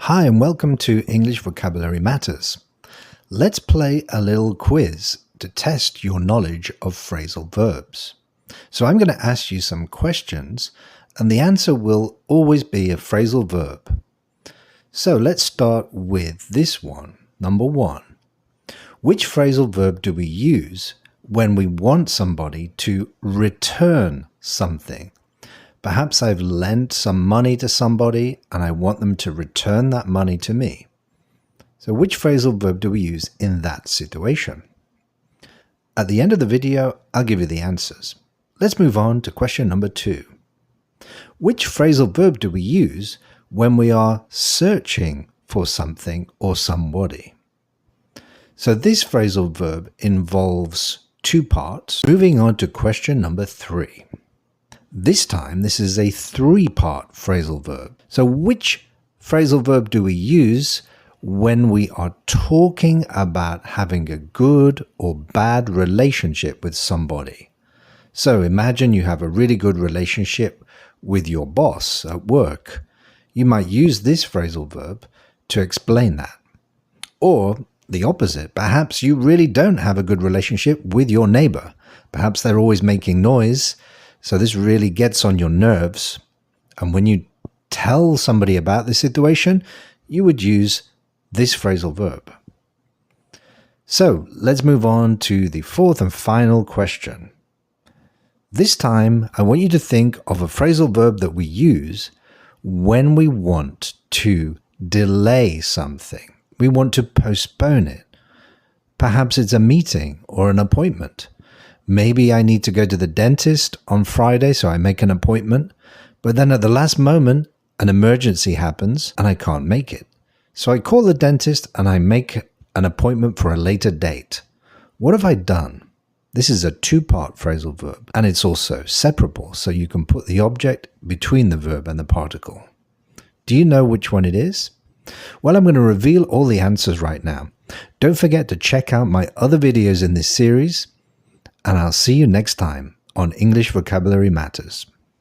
Hi and welcome to English Vocabulary Matters. Let's play a little quiz to test your knowledge of phrasal verbs. So I'm going to ask you some questions and the answer will always be a phrasal verb. So let's start with this one. Number 1. Which phrasal verb do we use when we want somebody to return something? Perhaps I've lent some money to somebody and I want them to return that money to me. So which phrasal verb do we use in that situation? At the end of the video, I'll give you the answers. Let's move on to question number 2. Which phrasal verb do we use when we are searching for something or somebody? So this phrasal verb involves 2 parts. Moving on to question number 3. This time, this is a 3-part phrasal verb. So which phrasal verb do we use when we are talking about having a good or bad relationship with somebody? So imagine you have a really good relationship with your boss at work. You might use this phrasal verb to explain that. Or the opposite, perhaps you really don't have a good relationship with your neighbor. Perhaps they're always making noise. So this really gets on your nerves. And when you tell somebody about this situation, you would use this phrasal verb. So let's move on to the 4th and final question. This time, I want you to think of a phrasal verb that we use when we want to delay something. We want to postpone it. Perhaps it's a meeting or an appointment. Maybe I need to go to the dentist on Friday, so I make an appointment, but then at the last moment, an emergency happens and I can't make it. So I call the dentist and I make an appointment for a later date. What have I done? This is a 2-part phrasal verb, and it's also separable, so you can put the object between the verb and the particle. Do you know which one it is? Well, I'm going to reveal all the answers right now. Don't forget to check out my other videos in this series, and I'll see you next time on English Vocabulary Matters.